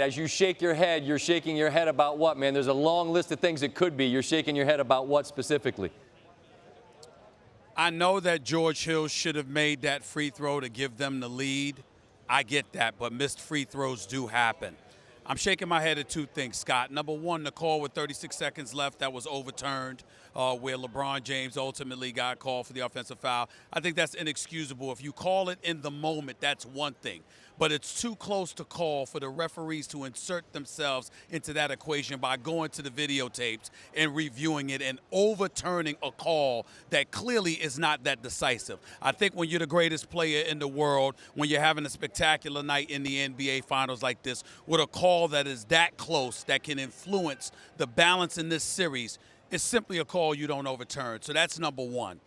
As you shake your head, you're shaking your head about what, man? There's a long list of things it could be. You're shaking your head about what specifically? I know that George Hill should have made that free throw to give them the lead. I get that, but missed free throws do happen. I'm shaking my head at two things, Scott. Number one, the call with 36 seconds left that was overturned, where LeBron James ultimately got called for the offensive foul. I think that's inexcusable. If you call it in the moment, that's one thing. But it's too close to call for the referees to insert themselves into that equation by going to the videotapes and reviewing it and overturning a call that clearly is not that decisive. I think when you're the greatest player in the world, when you're having a spectacular night in the NBA Finals like this, with a call that is that close, that can influence the balance in this series, it's simply a call you don't overturn. So that's number one.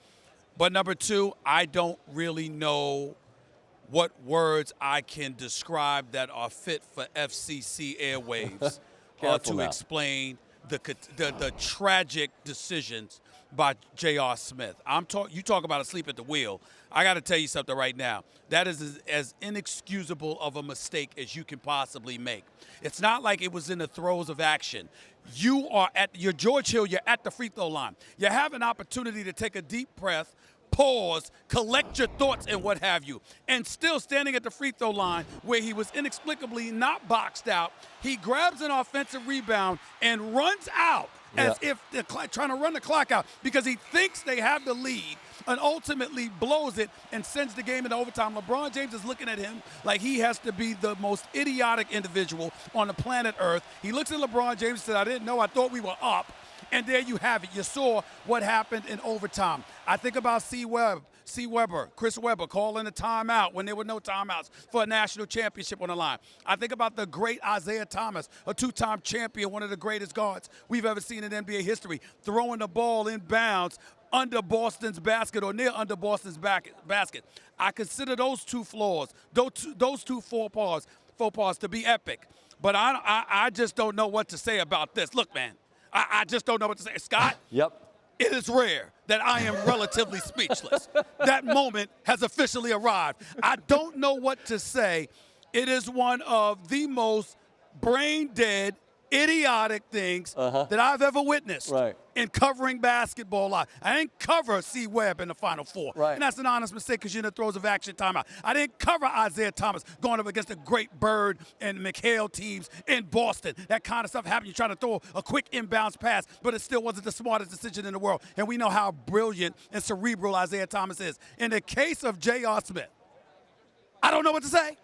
But number two, I don't really know what words I can describe that are fit for FCC airwaves to explain the tragic decisions by J.R. Smith. You talk about asleep at the wheel. I got to tell you something right now. That is as inexcusable of a mistake as you can possibly make. It's not like it was in the throes of action. You're George Hill, you're at the free throw line. You have an opportunity to take a deep breath, pause, collect your thoughts and what have you. And still standing at the free throw line where he was inexplicably not boxed out, he grabs an offensive rebound and runs out as if they're trying to run the clock out because he thinks they have the lead and ultimately blows it and sends the game into overtime. LeBron James is looking at him like he has to be the most idiotic individual on the planet Earth. He looks at LeBron James and said, I didn't know, I thought we were up. And there you have it. You saw what happened in overtime. I think about Chris Webber calling a timeout when there were no timeouts for a national championship on the line. I think about the great Isaiah Thomas, a two-time champion, one of the greatest guards we've ever seen in NBA history, throwing the ball in bounds under Boston's basket or near under Boston's basket. I consider those two flaws, those two faux pas to be epic. But I just don't know what to say about this. Look, man. I just don't know what to say. Scott? Yep. It is rare that I am relatively speechless. That moment has officially arrived. I don't know what to say. It is one of the most brain-dead, idiotic things that I've ever witnessed in covering basketball. I didn't cover C. Webb in the Final Four. And that's an honest mistake because you're in the throes of action timeout. I didn't cover Isaiah Thomas going up against the great Bird and McHale teams in Boston. That kind of stuff happened. You're trying to throw a quick inbounds pass, but it still wasn't the smartest decision in the world. And we know how brilliant and cerebral Isaiah Thomas is. In the case of J.R. Smith, I don't know what to say.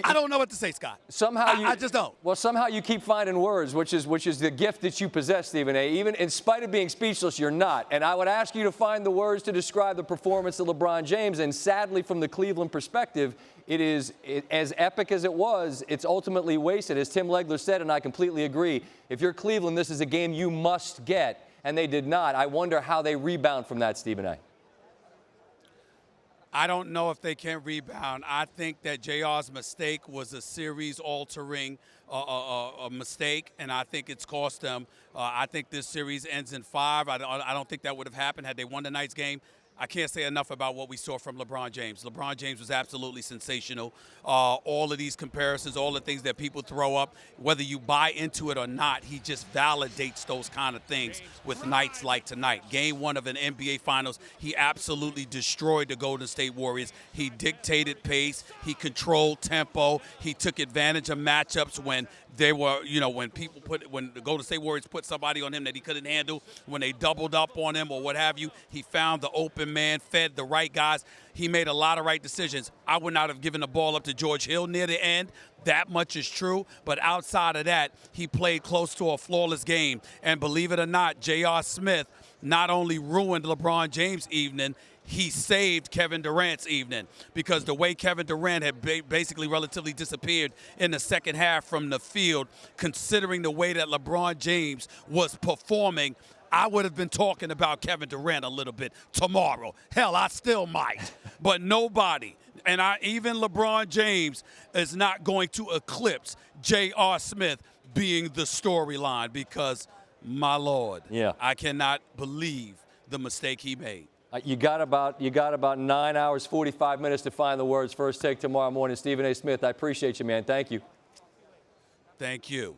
I don't know what to say, Scott. I just don't. Well, somehow you keep finding words, which is the gift that you possess, Stephen A. Even in spite of being speechless, you're not. And I would ask you to find the words to describe the performance of LeBron James. And sadly, from the Cleveland perspective, it is as epic as it was. It's ultimately wasted, as Tim Legler said, and I completely agree. If you're Cleveland, this is a game you must get, and they did not. I wonder how they rebound from that, Stephen A. I don't know if they can rebound. I think that JR's mistake was a series-altering mistake, and I think it's cost them. I think this series ends in 5. I don't think that would have happened had they won tonight's game. I can't say enough about what we saw from LeBron James. LeBron James was absolutely sensational. All of these comparisons, all the things that people throw up, whether you buy into it or not, he just validates those kind of things with nights like tonight. Game 1 of an NBA Finals, he absolutely destroyed the Golden State Warriors. He dictated pace. He controlled tempo. He took advantage of matchups when they were, when the Golden State Warriors put somebody on him that he couldn't handle, when they doubled up on him or what have you, he found the open man, fed the right guys. He made a lot of right decisions. I would not have given the ball up to George Hill near the end. That much is true. But outside of that, he played close to a flawless game. And believe it or not, J.R. Smith not only ruined LeBron James' evening, he saved Kevin Durant's evening, because the way Kevin Durant had basically relatively disappeared in the second half from the field, considering the way that LeBron James was performing, I would have been talking about Kevin Durant a little bit tomorrow. Hell, I still might. But nobody, and even LeBron James, is not going to eclipse J.R. Smith being the storyline, because, my Lord, I cannot believe the mistake he made. You got about 9 hours, 45 minutes to find the words. First Take tomorrow morning. Stephen A. Smith, I appreciate you, man. Thank you. Thank you.